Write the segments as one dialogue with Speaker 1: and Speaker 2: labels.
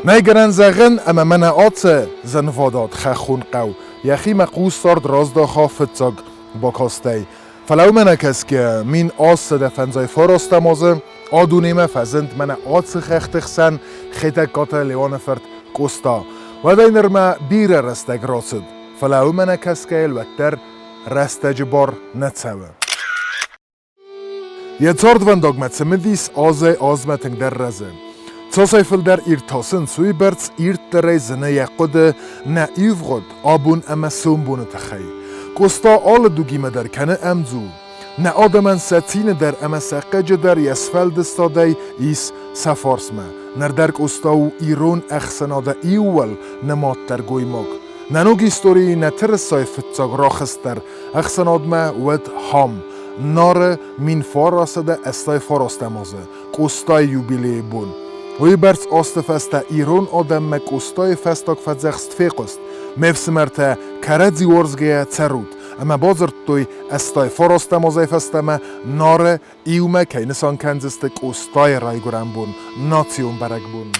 Speaker 1: Найгерен загын اما من آت زن واداد خخون قو یخی مقوس سارد رازدا خافتزاگ با کاستی فلو من کس که مین آس دفنزای فارستمازه آدونه ما فزند من آت خختخسن خیتک کاتا لیوان فرد قستا و دینر ما بیر رستگ راسد فلو من کس که الوتر رستج بار نتسوه یه تارد ونداگ متسمدیس آزمتنگ در رزه تصایفل در ایرتاسن سوی برز ایرت در ریزنه یقود نه ایوغد آبون اما سومبون تخی قستا آل دوگیمه در کنه امزو نه آدمن ستین در اما سقج در یسفل دستاده ایس سفارسمه نردر قستا و ایرون اخسناده ایول نماد در گویماگ ننوگ ایستوری نتر سایفتزاگ راخست در اخسنادمه ود هام نار مین فاراسده استای فاراستمازه قستای یوبیلی بون وی برس آستفسته ایران آدم مکستای فستاک فزخست فیقست مفسمرته کرد زیورزگه ترود اما بازر توی استای فاراسته مازای فستمه نار ایومه که نسان کنزسته قستای رای گرم بون ناتیون برگ بون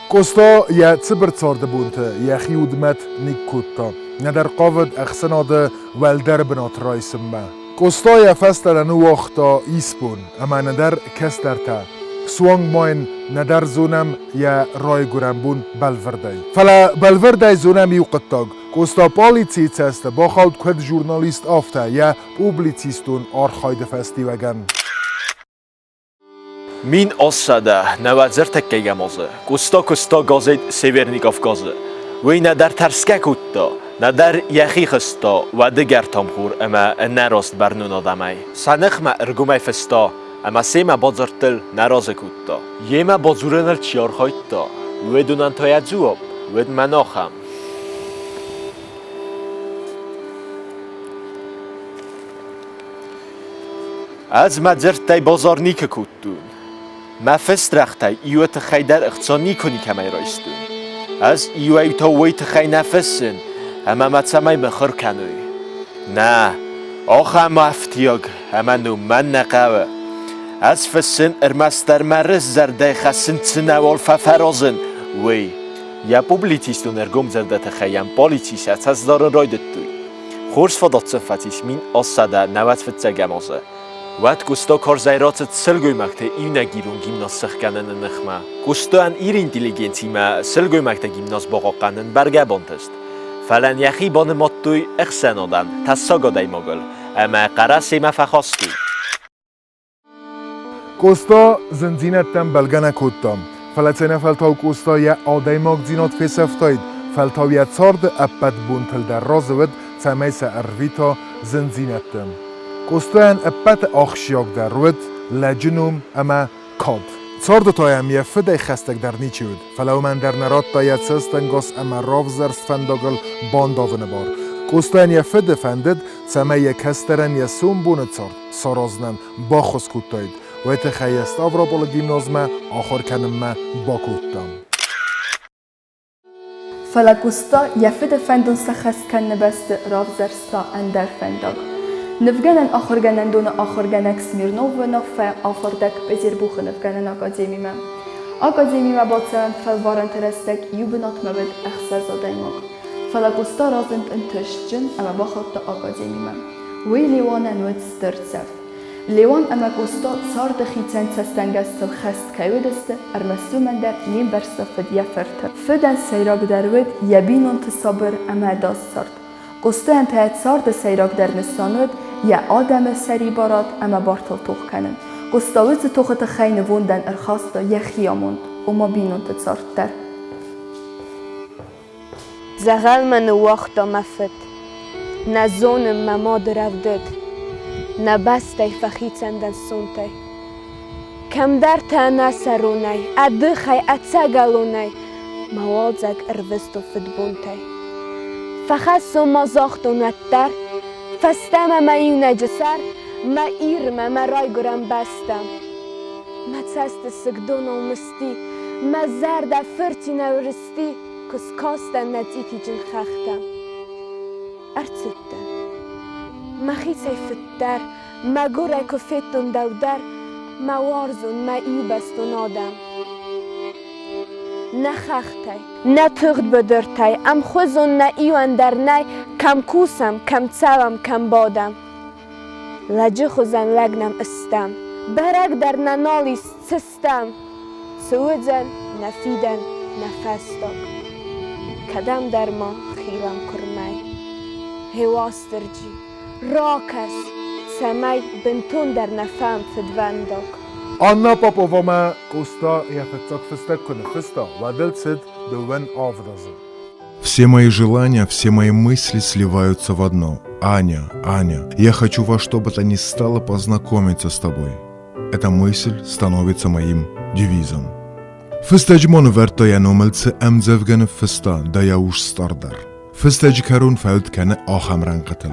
Speaker 1: Къостайы я цибрцарда бунта я хиудмет никкутта ندر قاود اخسناده ولدر بنات رایسم با Къостайы فستر انو وقتا ایسپون اما ندر کس در تا سوانگ ماین ندر زونم یا رای گرنبون بلوردای فلا بلوردای زونم یو قطاق Къостайы پالیتیت است با خود کد جورنالیست آفته یا پوبلیتیستون آرخاید فستی وگن
Speaker 2: Min osada navazir takkaga mozi. Къостайы gazet Severni Kavkazi. Ve nadar terska kutta, nadar yaxi xista ve diger tamxur ama narast bernun adamay. Sanıxma ergumay festa ama sema bazartil naraz kutta. Yema bazuranal çiyar khaytta. Ve dunan tayacub ve manaxam. Az mazirtay bazarni kuttun. ما فسترخته ایو تخی در اختصانی کنی کمی رایستون از ایو تا وی تخی نفسن اما متسمی بخور کنوی نه آخه ما افتیاگ اما نو من نقوه از فسن ارمستر مرز زرده خسن تنوال ففرازن وی یا پوبلیتیستون ارگم زرده تخیم پالیتیس از دارن رایدت توی خورس فدات صفتیس مین آساده نوت فتزگم آزه وقت Къостайы کارزایرات سلگویمکته این نگیرون گیمناز سخکنن نخمه Къостайын ایر اینتلیگنتیمه سلگویمکته گیمناز باقا قنن برگه بانتست فلن یخی بان ماتوی اخسنادن تساگا دیماگل اما قرصی مفخواستوی
Speaker 1: Къостайы زنزینتم بلگنه کدتم فلتنه فلتاو Къостайы آدیماگ زینات فیسفتاید فلتاو یا چارد اپت بونتل در رازود تمیس ارویتا زنزینتم Къостайын اپت آخشیاگ در رود لجنوم اما کاد چارد تایم یه فده خستگ در نیچود فلو من در نرات تایت سستنگاس اما راف زرست فنداگل باندادن بار Къостайын یه فده فندد سمه یه کسترن یه سوم بونه چارد سارازنن با خوز کدتاید و ایت خیست آورا بالا گیمنازمه آخر کنم با کدتم
Speaker 3: فلا Къостайы یه فده فندون سخست کن نبست راف زرستا اندر فنداگ نفجنن آخر جنن دون آخر جنک سمیرنوف و نفع آخردک بزیر بوخ نفجنن آکادمی ما آکادمی ما باتن فلوارن ترستک یوبنات مبد اخسر زدایمک فلا Къостайы رازند انتشجن اما باخت آکادمی ما وی لیوان نوت سترتسف لیوان اما Къостайы صار دخیتن تستنگست الخست کیودست ارمسو من در نیم برسفد یفرت فدن سیراگ درود یبینون تصابر اما داست سرد Къостайын تایت سارد سیراگ در نستانود یا آدم سری باراد اما بارتل توخ کنن Къостайы توخت خین ووندن ارخاستا یخی آموند اما بینون تسارد در
Speaker 4: زغل من وقتا مفت نزونم مماد رفدد نبستی فخیتندن سونتی کم در تا نسرونی ادخی اتسگلونی موازگ اروستو فدبونتی فخص ما زاخت و نتر فستم ما ایو نجسر ما ایرم ما رای گرم بستم ما تست سگدون و مستی ما زرد فرتی نورستی کس کاستن نتیتی جن خختم ارتدن ما خیسی فتر ما گوره کفتون دودر ما وارزون ما ایو بستون آدم نه خختی نه تغد بدرتی ام خوزون نه ایو اندر نی کم کوسم کم چوم کم بادم لجه خوزن لگنم استم برگ در ننالی سستم سودن نفیدن نفستاک کدم در ما خیرم کرمی هواسترجی راکس سمی بنتون در نفهم فدونداک
Speaker 1: Anna papovama Къостайы я фетцак фестек коне феста вадел цид довен авдазы.
Speaker 5: Все мои желания, все мои мысли сливаются в одно. Аня, Аня, я хочу во что бы то ни стало познакомиться с тобой. Эта мысль становится моим девизом. Фестеджмон верто я номелце эмзевген феста, да я уж стардар. Фестедж карун фаут кене ахамран катл.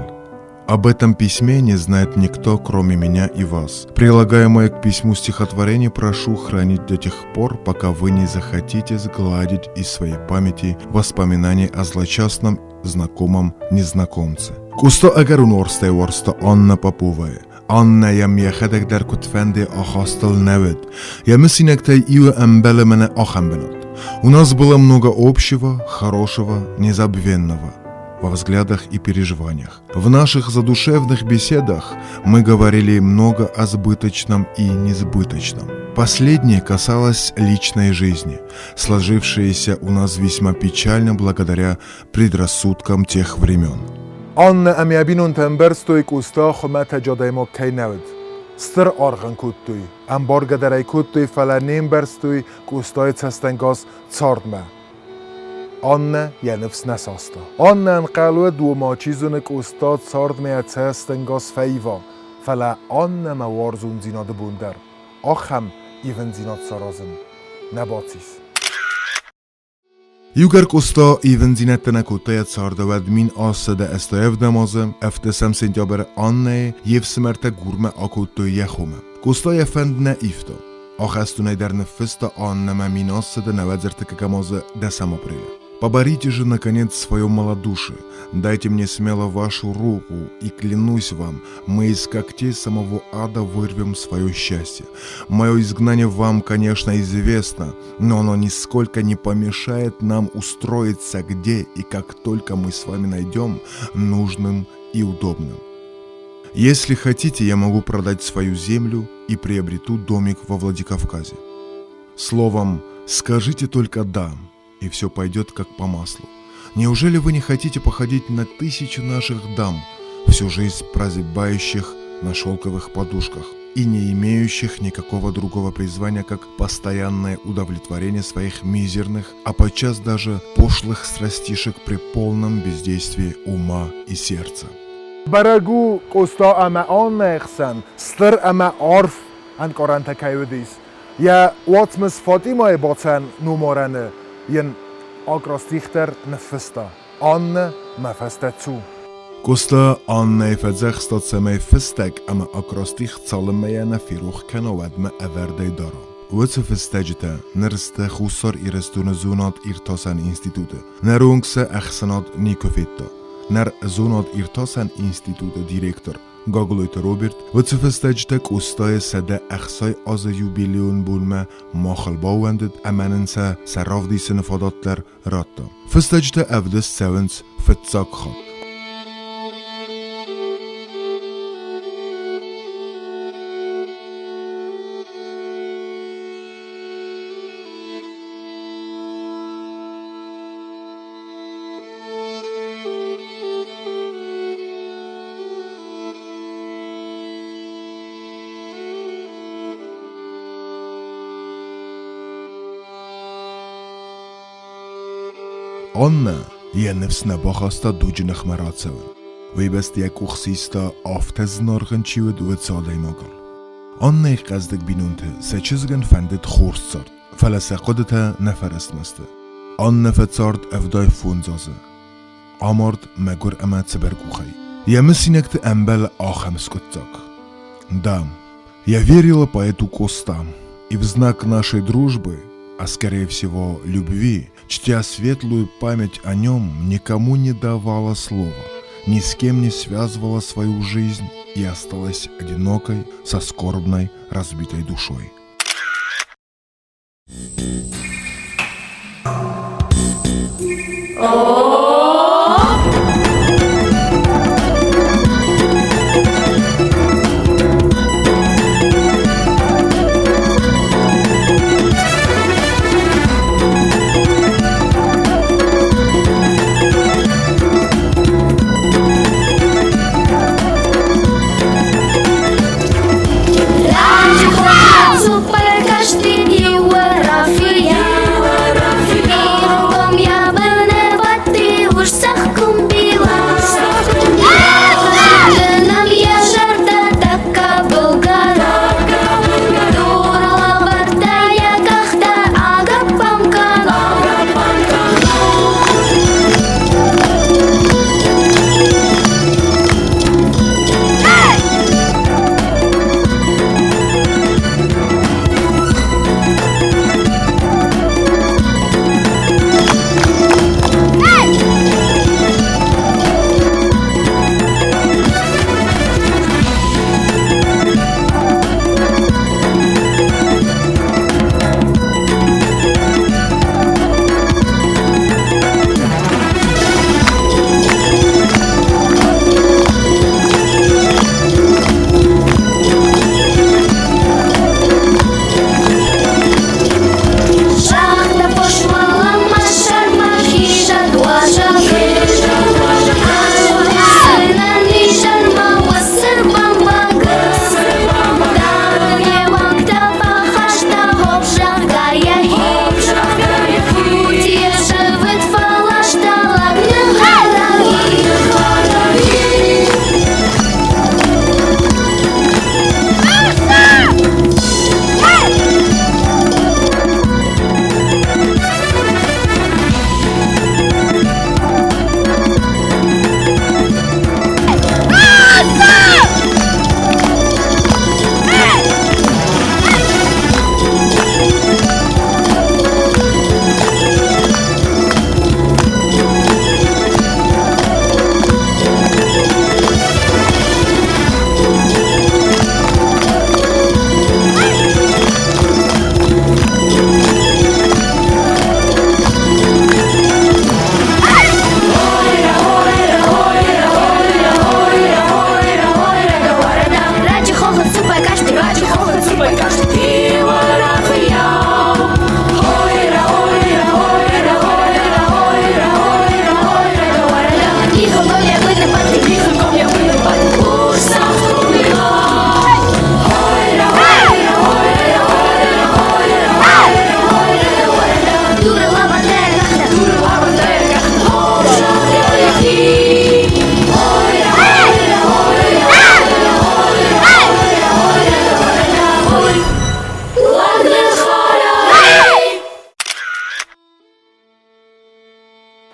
Speaker 5: Об этом письме не знает никто, кроме меня и вас. Прилагаемое к письму стихотворение прошу хранить до тех пор, пока вы не захотите сгладить из своей памяти воспоминания о злочастном знакомом незнакомце. Къостайы агар унорстай ворста Анна Поповая. Anna jem jechedek der kutfende achastal neved. Ja müssinektai iwe embele mene achem benot. У нас было много общего, хорошего, незабвенного во взглядах и переживаниях. В наших задушевных беседах мы говорили много о сбыточном и несбыточном. Последнее касалось личной жизни, сложившейся у нас весьма печально благодаря предрассудкам тех времен.
Speaker 1: Анна амиабинун темберстойк уста хумата джадаймо кейнавд. Стр арган куттуй. Амбарга дарай куттуй фаланим берстуй кустای цستنگاز цардма. Анна я нефс насаста. Анна анқалуе дуомачизунек уста цардма цستنگاز фейва. Фала Анна маварзун зинад бундер. Ахам ивен зинад саразын. Набатис.
Speaker 5: Югар Къостайы ивен зинеттене кутая цардавад мин асыда эстаев намазы, эфтесем сентябр Анне евсмерте гурме акутуй яхуме. Къостайы efendine ifta. Ахестунай дар нефеста Анне мин асыда наведзертеке камазы десем апреля. Поборите же, наконец, свое малодушие, дайте мне смело вашу руку, и клянусь вам, мы из когтей самого ада вырвем свое счастье. Мое изгнание вам, конечно, известно, но оно нисколько не помешает нам устроиться где и как только мы с вами найдем нужным и удобным. Если хотите, я могу продать свою землю и приобрету домик во Владикавказе. Словом, скажите только «да», и все пойдет как по маслу. Неужели вы не хотите походить на тысячи наших дам, всю жизнь прозябающих на шелковых подушках и не имеющих никакого другого призвания, как постоянное удовлетворение своих мизерных, а подчас даже пошлых страстишек при полном бездействии ума и сердца?
Speaker 1: Барагу Къостайы ама Анна ихсан, стр ама арф анкаранта кайудис. Я уатмс Фатимай бацан нумаране. Jen agrasztichter nefesta. Anne mefeste zu.
Speaker 5: Къостайы Анне федзехстат семей фестек ама акрастих цалымея на фирух канавадме эвердей дара. Уце фестеджите нерсте хусар ирестуне зунат иртасан институте. Нерунгсе эхсанат никофетта. Нер зунат иртасан институте директор Gagluyt Robert Uце фестеджите Къостайы седе эхсай азы юбилеон булме махал бауендет аманенсе саравди сынфадатлар ратта. Фестеджите эвдес севенс фетцак хат. Анна я нефсна бахаста дуджинах марацевен. Вейбест як ухсиста афтез наргенчивед вецадай магал. Анна их каздек бинунте сечизген фендет хорсцард. Фаласа قدته نفرستمسته. Анна фецард эвдай фунзазы. Амард мегур эма цебергухай. Я месинекте эмбел ахамскутцак. Да, я верила поэту Къостайы, и в знак нашей дружбы, а скорее всего любви, чтя светлую память о нем, никому не давала слова, ни с кем не связывала свою жизнь и осталась одинокой, со скорбной, разбитой душой.
Speaker 6: Супер кашти и уарафия, я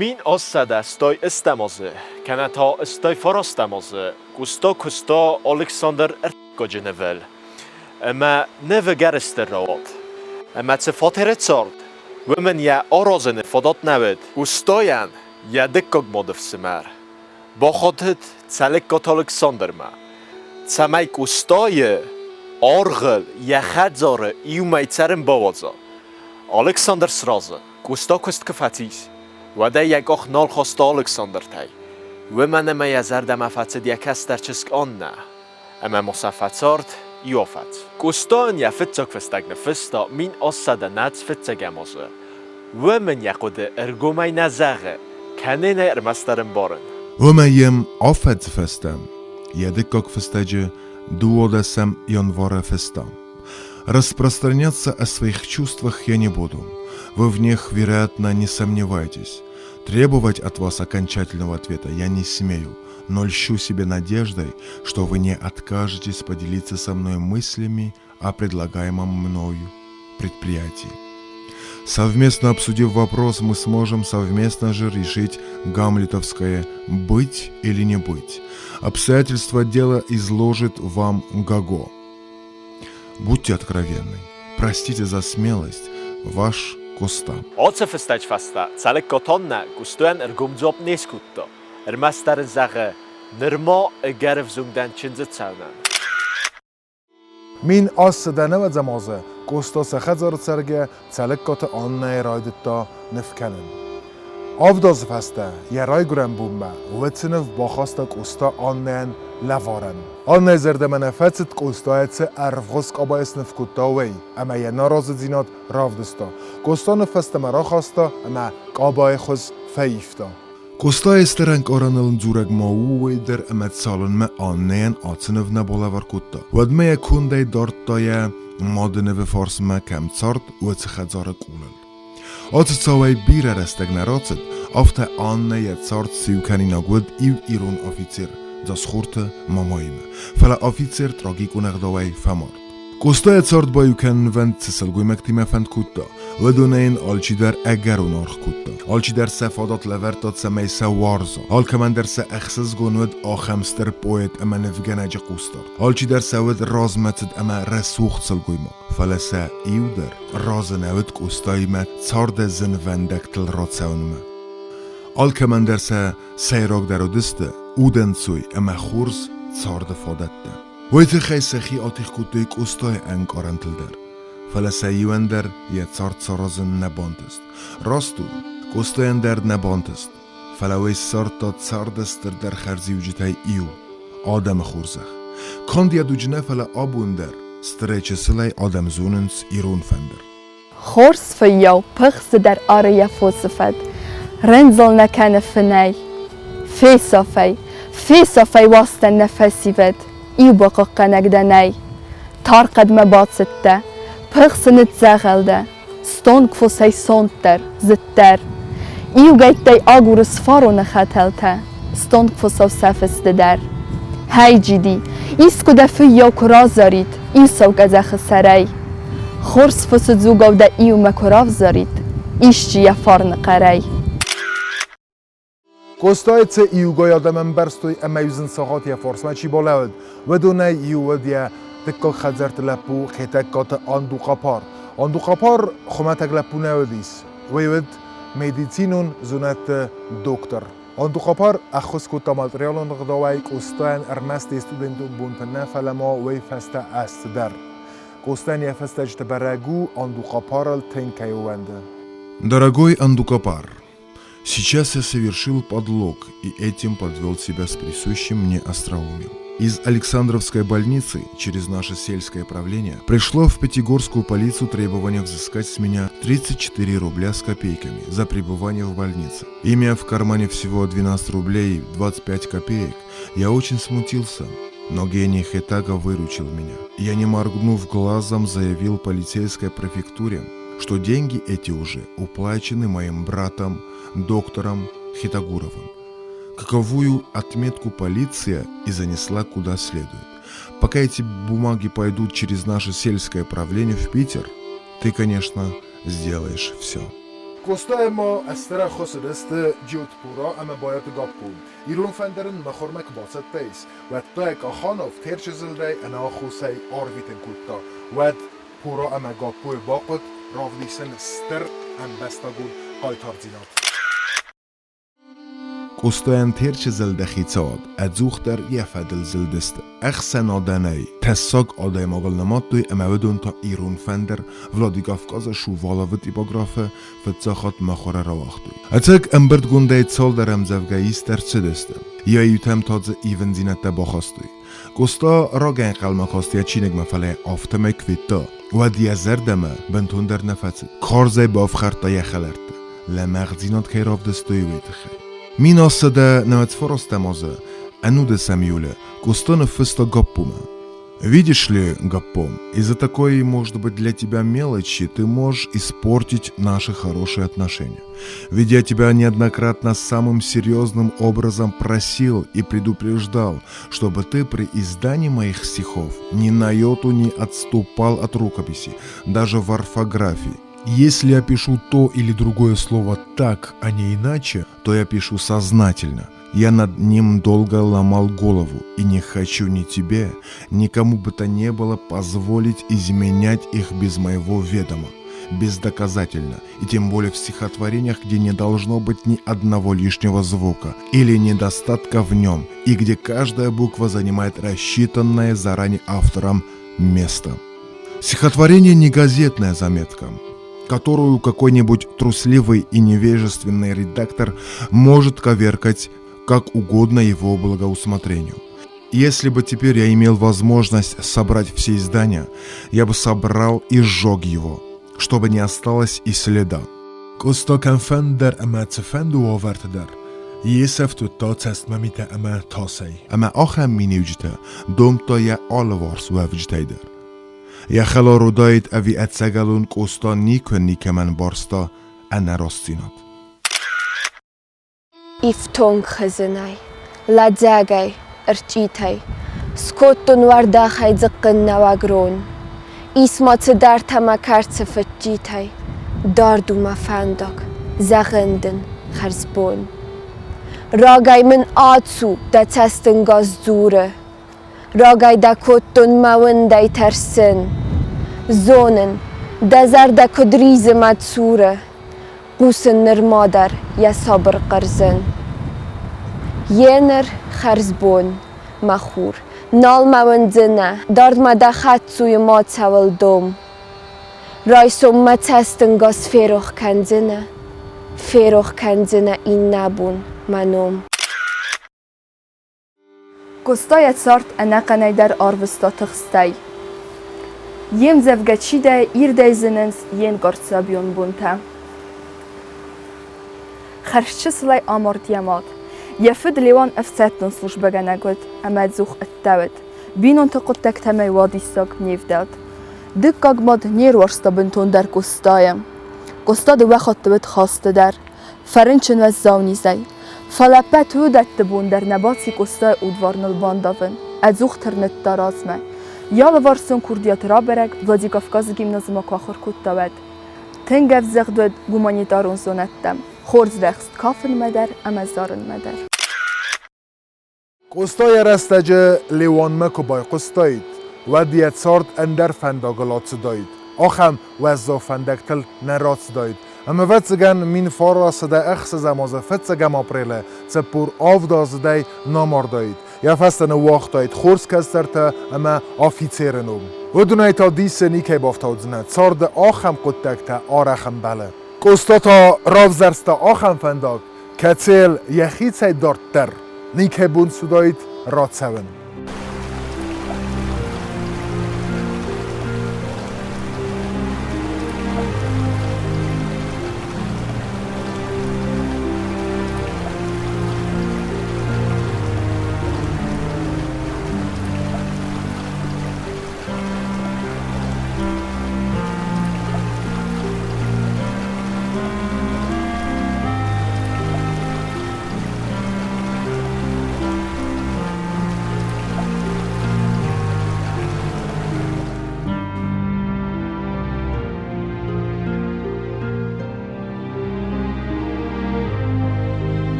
Speaker 2: Min osada stoj istamozy, kanato stoj forostamozy, kusto Alexander Erkogenevel. Ama nevegarester rawad. Ama tsefateret sard. Women ja orozene fodat nawet. Ustoyan ja dykkog modowsymar. Bochotet tsalekot Alexander ma. Tsamayk ustoye orgel ja chadzore iumay tsarem bawaza. Alexander sraze. Kusto kostkefatis. وده یک آخ نال خواسته الکساندر تای و من ما یزرد ما فتد یک کس در چسک آن نه اما مصفت سارد یافت کستان یا فتک فستگ نفستا مین آسده نت فتگ امازه و من یقود ارگومی نزاغه کنه نه ارمسترم بارن
Speaker 5: Ömeyim affet festem, jedyk как фестеджи, дуодесем январа фестам. Распространяться о своих чувствах я не буду. Вы в них, вероятно, не сомневаетесь. Требовать от вас окончательного ответа я не смею, но льщу себе надеждой, что вы не откажетесь поделиться со мной мыслями о предлагаемом мною предприятии. Совместно обсудив вопрос, мы сможем совместно же решить гамлетовское «быть или не быть». Обстоятельства дела изложит вам Гаго. Будьте откровенны. Простите за смелость. Ваш Къостайы.
Speaker 2: Оце фестач фаста, цалекотон не, кустоян ергумзоп нескутто. Ермастар зага, нерма егерв зунгдан чинзе цаунан.
Speaker 1: Min asdana ve zamazı Къостайы xazar serge çelekkat anne raydetta nefkenen. Avdaz feste yeray gurem bumba ve tınıf baxasta Къостайы annen levaren. Anne zerdemene fetsit Къостайы tse ervgos qabayes nefkutta wey ama ye naraz zinat ravdista. Къостайы feste meraxasta ama qabay xuz feifta.
Speaker 5: Къостайы стеренг оранылын зураг мауэйдер эмет салын ме аннеен ацыныв не болавар кутта. Вадмея кундай дорттая модынывы форс ме кем царт уэцехадзары кулыл. Ацыцавай бир арестег нарацыд, афта аннея царт сиуканинагуд ив ирун офицер, засхурты мамайме. Фала офицер трагику нагдавай фамарт. Къостайы царт баюкен вент цесылгуй мектиме фент кутта. و دونین آلچی در اگر و نارخ کتا آلچی در سفادات لورتات سمیسه وارزا آل که من در سه اخسز گونود آخمستر پویت اما نفگنج قوستار آلچی در سوید رازمتد اما رسوخت سلگوی ما فلسه ایو در راز نوید Къостайы ما царده زن وندکتل راتسون ما آل که من در سه سیراک در دسته اودن سوی اما خورز царده فادت ده ویت خی سخی آتیخ کتوی Къостайы انگ آرنتل در فلسایوندر یه царт سارازن نبانتست راستو Къостайы نبانتست فلوی سارتا цардستر در خرزیوجتای ایو آدم خورزخ کاندیا دوجنه فلا آبوندر سترچه سلای آدم زوننس ایرون فندر
Speaker 3: خورس فیاو پخس در آره فوسفد رنزل نکنه فنی فیصافی واسطه نفسی ود ایو باقا قنگدنی تار قدم باtsette پخسنت زغلده ستون کفوسی سونتر زدتر ایو گیتای آگورس فارو نخطلته ستون کفوسو سفسته در هی جدی ایسکو دفع یا کرا زارید ایو سوگزخ سرای خورس فسد زوگاو ده ایو مکراف زارید ایشچی یا فارن قرای
Speaker 1: Къостайы це іугай адамен берстоy اما юзын сағат я форсма чі болавд و دونه іуд я تکل خزرت لپو خیتکات اندوقاپار اندوقاپار خمتک لپو نودیس ویود مدیسینون زونت دکتر اندوقاپار اخوز کتا ماتریالون غداوی Къостайы ارمست استودنتون بونتنه فلما وی فسته است در Къостайы я фесте жте берегу اندوقاپارل тенкайувенде.
Speaker 5: Дорогой Андукапар, сейчас я совершил подлог и этим подвел себя с присущим мне остроумием. Из Александровской больницы через наше сельское правление пришло в Пятигорскую полицию требование взыскать с меня 34 рубля с копейками за пребывание в больнице. Имея в кармане всего 12 рублей 25 копеек, я очень смутился, но гений Хетага выручил меня. Я, не моргнув глазом, заявил полицейской префектуре, что деньги эти уже уплачены моим братом, доктором Хитагуровым. Каковую отметку полиция и занесла куда следует. Пока эти бумаги пойдут через наше сельское правление в Питер, ты, конечно, сделаешь все.
Speaker 1: Къостайы ما استرا خود است جوت پورا اما باید گپون. ایران فندرن مخورمک باست بیس. و تاک آخانوف ترچزلده انا خوسی آرویتن کتا. و پورا اما گپوی باقت راودیسن ستر ام بستگون قایتار زینات.
Speaker 5: Къостайын terçizilde xitsad, adzухтар яфадил зилдист. Ахсен аданай, тассаг адай магалнаматуй амавдун та Ирун фендер, Владикавказа шувалавы типографы, фитсахат махора равахтуй. Ацак амберд гундай цал дарам завгаис терцидисти. Я ютам тадзе ивен зинатта бахастуй. Къоста раген қалмакастия чинег мфалай афтамай квитта. و دیازردمه بنتون در نفست کارزای بافخرتا یخلرته لمغزینات که راف دستوی ویتخی Миносада на отфоростамоза, ануда самюля, кустона феста гаппума. Видишь ли, гаппом, из-за такой, может быть, для тебя мелочи ты можешь испортить наши хорошие отношения. Ведь я тебя неоднократно самым серьезным образом просил и предупреждал, чтобы ты при издании моих стихов ни на йоту не отступал от рукописи, даже в орфографии. Если я пишу то или другое слово так, а не иначе, то я пишу сознательно. Я над ним долго ломал голову и не хочу ни тебе, ни кому бы то ни было позволить изменять их без моего ведома, бездоказательно, и тем более в стихотворениях, где не должно быть ни одного лишнего звука или недостатка в нем, и где каждая буква занимает рассчитанное заранее автором место. Стихотворение не газетная заметка, которую какой-нибудь трусливый и невежественный редактор может коверкать как угодно его благоусмотрению. Если бы теперь я имел возможность собрать все издания, я бы собрал и сжег его, чтобы не осталось и следа.
Speaker 1: Къоста конфендер ама цефенду авартдер. Есеф то тацест мамиты ама тасей.
Speaker 5: Ама ахам минивжите дом то я алварс вавжтайдер. Я халару дайт ави ацагалун къоста никон никаман барста ана растинат.
Speaker 4: Ифтонг хазинай, ладзагай, арчитай, скоттун вардахай зыққын навагрон, исмацы дар тамакарцы фатчитай, дардума фандаг, зағындын харзбон. Рагай мен ацу да цастын газдуры, рагай да коттун мавындай терсин, зонын да зарда кудризи мацуры, قوسن نر مادر یا صبر قرزن ینر خرزبون مخور نال موندنه دارد مده خط سوی ما تول دوم رایسوم ما تستن گاز فیروخ کندنه این نبون منوم
Speaker 3: Къостайы царт анақанай дар арвыста тығстай. Ем зәвгәчиде ирдәйзінінс ен гарцабион бунта. خرشتش سلای آمردیامات. یفد لیوان افساتن служба گنگود امد زوخ اتود. بینون تقط تکتمی وادیستاگ نیفداد. دکاگ ماد نیر ورستا بنتون در قۆستایە. قۆستا دو وقت تبت خاسته در. فرنچن و زاونی زی. فلپت هودت بون در نباتی قۆستای اودوارن البانداون. ازوخ ترنت درازمه. یال وارسون کردیات را برگ ولادیکافکاز گیمنازیما کاخر کتاود. تنگف زغدود گومانیدارون زونتدم. خورز رخست کافن مدر امزارن مدر.
Speaker 1: قۆستایı رستجه لیوان مکو بای قۆستایید و دیت سارد اندر فنداغلات داید. آخم وزا فندکتل نرات داید. اما فتزگن من فاراس ده اخس زمازه فتزگم آپریله سپور آف دازده نامار داید. یا فستن وقت داید خورز کسترته اما آفیتیرنوم. و دونای تا دیسه نیکی بافتادزنه سارد آخم قدکته آرخم بله. قۆستا تا راف زرستا آخم فنداگ کتیل یخید سای دارتر نیکه بون سودایید رات سون.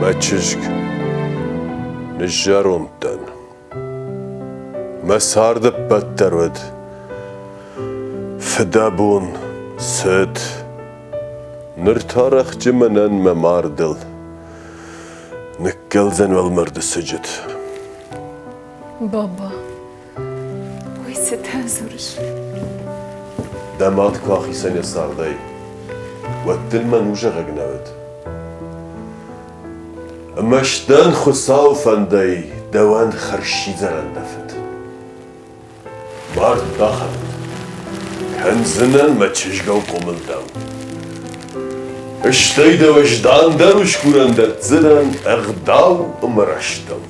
Speaker 6: مچشک نجارومتن مسارد بدترود فدابون سد نرتارخ جمنن مماردل نکلزن والمرد سجد
Speaker 4: بابا ویسه تازورش
Speaker 6: دمات کاخی سنی ساردای و دل من وجه غگنود امشتن خساو فندای دوان خرشی زرن دفت مرد داخل کنزنن مچشگاو قومل داو اشتای دو وجدان در وشکورن در زرن اغداو امرشتم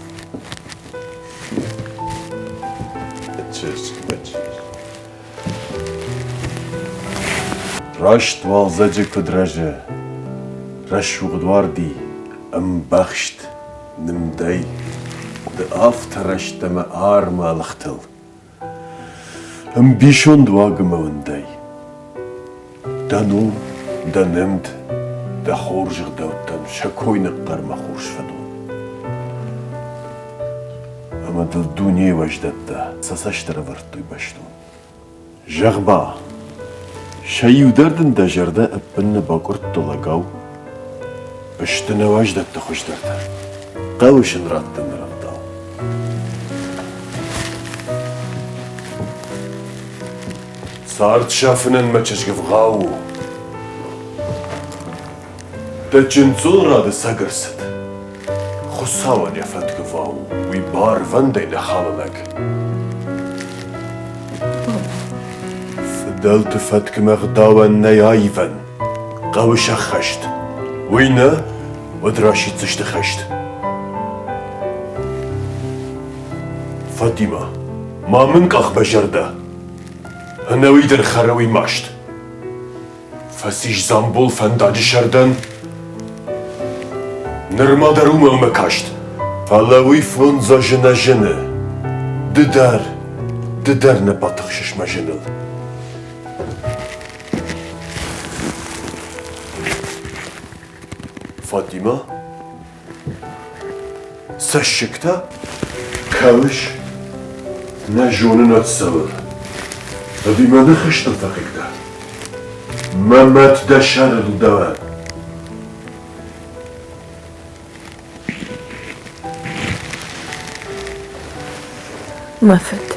Speaker 6: مچشگ رشت والزجه کدرجه رشوغدوار دی ام بخشت نمدای ده آفترشت ام آرما لختل ام بیشون دواغم وندای دانو دانمد ده خورجغ دوتن شکوی نقر مخورش فدون اما دل دونی وجدت ده سساشتر ورد دوی بشتون جغبا شایو دردن دجرده ابن باکرد دلگاو بشتنه وجدت ده خوش درده قوشن ردن رداو سارت شافنن مچشگف غاو ده جنزون را ده سگرسد خساوان یفت گواو وی بار ونده نخالنگ دلت فتك مغداوا نيايفن قوش خشت وينا ودراشي تشت خشت فاطمة ما منك أخ بجردة أنا ويدر خروي ماشت فسيش زنبول فنداج شردن نرما دروم أمكاشت فلاوي فون زاجنا جنة ددار نباتخشش مجنل فاطمة سشكتا كاوش نجون نتصور أبي ما نخشت الفقيق ده ما مات ده شر الدوام
Speaker 4: ما فت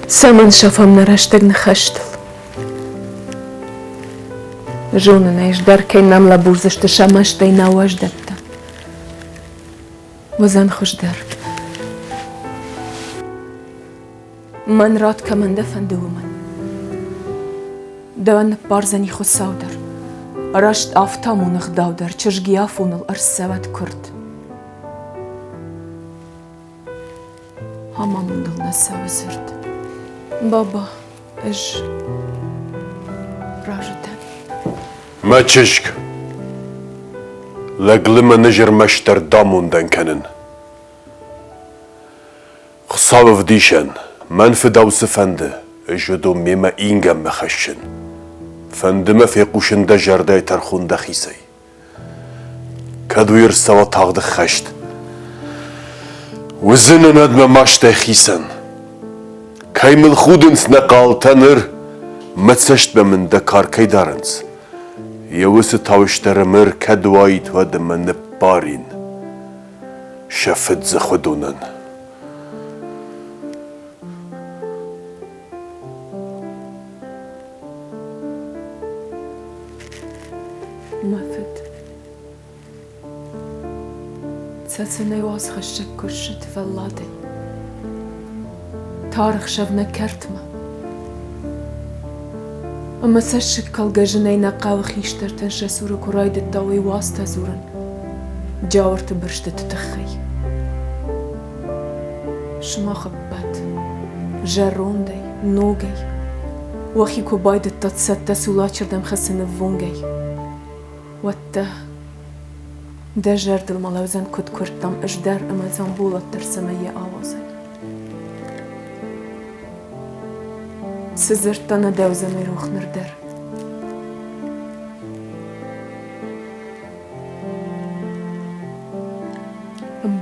Speaker 4: سمن شفم نرشتك نخشتل جوننا إيش دار كي نملا بورزش تشامش دينا وجدتا وزن خوش دار من رات كمان دفن دومن دوان بارزني خو سودر رشت آفتامون غداودر چشگيافون الأرسوات كرد همامون دلنا سوا زرد بابا إيش راجتن
Speaker 6: ما تشك لقلما نجر مشتر داموندن كنن خصاو فديشن من فداوس فند اجدو ميما إنجم مخشن فند ما في قوشن دا جرداي ترخون دا خيسي كدو يرسوا تاغد خشت وزن ندم ماشتا خيسن كايمل خودنس نقال تنر متسشت بمن دا كاركي دارنس يوس تاوشترمر كدوايت ود من بارين شفت زخدونن
Speaker 4: مفت تسني واس خشك كرشت فلادي تاريخ شفنا كرتمه اما سشك كالجنين نقاو خيشتر تنشا سورة كرايد الداوي واسطة زورن جاورت برشت تتخي شما خبات جروندي نوغي وخي كوبايد التاتسات تسولاتشر دم خسن فونغي وات ده جرد الملاوزن كد كرتم اجدار اما زنبولة ترسمية آوازي سزرتنا دوزة ميروخ نردر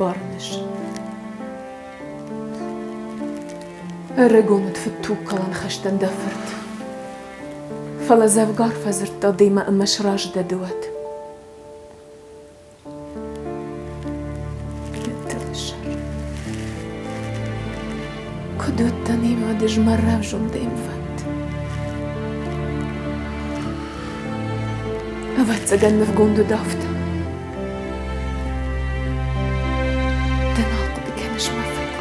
Speaker 7: بارنش رجونت في التوكلان خشتن دفرت فلا زفقار فزرت ديما أمش راج دوات كدوت تاني ما دج مرة وجم ديم فات أبات سجن في جندو دافت تناط بكنش مفت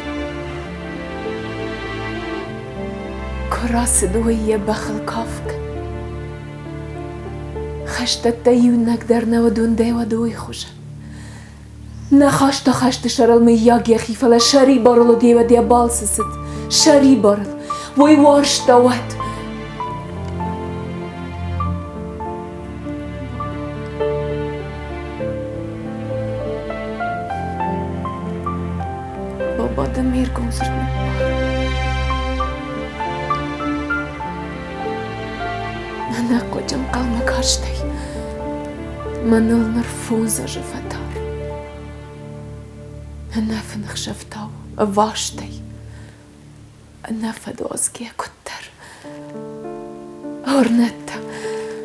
Speaker 7: كراس دوية بخل كافك خشت التيونك درنا ودون دي ودوي خوش خشت شرل مياق يا خي فلا شري بارلو دي ودي بالسست شري بارل وي وارش دوات بابا دمير كونسرت أنا قجم قلمك هاشتي منال نرفوزة جفتار أنا فنخ شفتاو أفاشتي أنا فدوزكي كتر هورنتا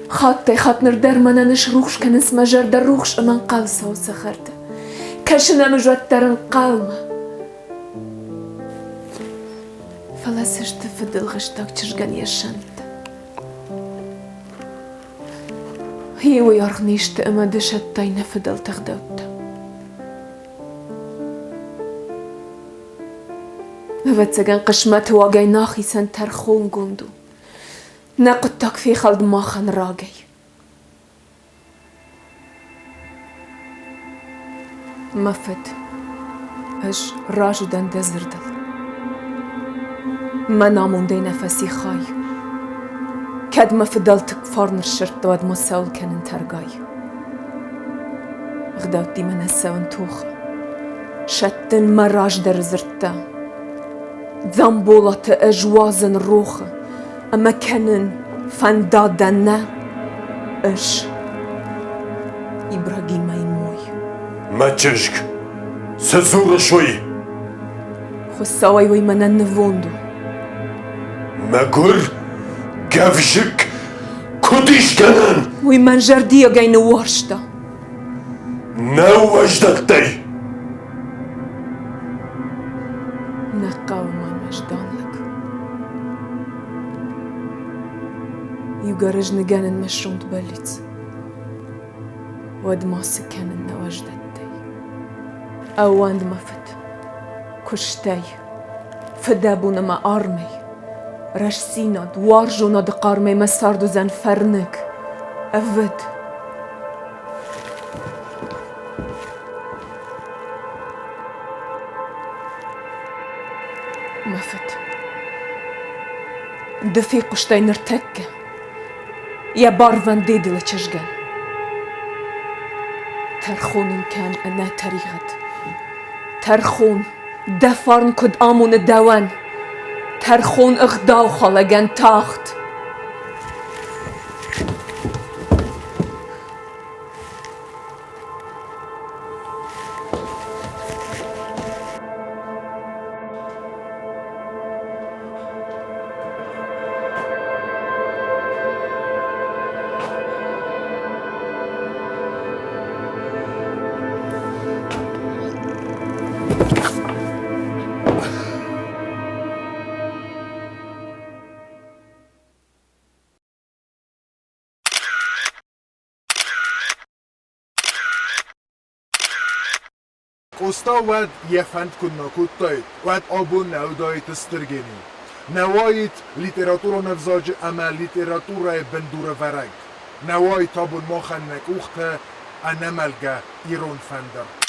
Speaker 7: خط نردر من أنش روخش كان اسمه جرد روخش أمان قلصة وسخرت كشنا مجوتر قلمة فلا سجت فدل غشتاك تشجن يشنت هي ويرغنيشت أما دشتين فدل تغدوت وفتسجن قشمت واقعي ناخي سنتر خون قندو نقطك في خلد ماخن راقي مفت اش راجو دن دزردل ما نامون دي نفسي خاي كاد ما فضلتك فارن الشرط واد مساول كان انترقاي غداوت دي من السوان توخة شتن مراج در زرتا ذنبولة أجوازن روخة أما كانن فندادنا إش إبراهيم يموي
Speaker 6: ما تشك سزور شوي
Speaker 7: خساوي وي من النفوندو
Speaker 6: ما قر كافشك كديش كنن
Speaker 7: وي من جردية جاين وارشتا
Speaker 6: نو وجدتي
Speaker 7: نقاو ما مجدان لك يقرج نجان مشروم تبلت ود ما سكان وجدتي أواند مفت كشتي فدابونا ما أرمي رشسينا دوارجونا دقارمي مساردو زن فرنك أفد مفت دفي قشتي نرتكة يا بارفان ديدي لتشجن ترخون كان أنا تريغت ترخون دفارن كد آمون الدوان ترخون اغداو خلقان تاخت
Speaker 1: قوستا ود یفند کننا کتایت ود آبون نودایت استرگینی نوایت لیتراتور نفزاج اما لیتراتور بندور ورگ نوایت آبون ماخن نکوخته انملگه ایرون فندر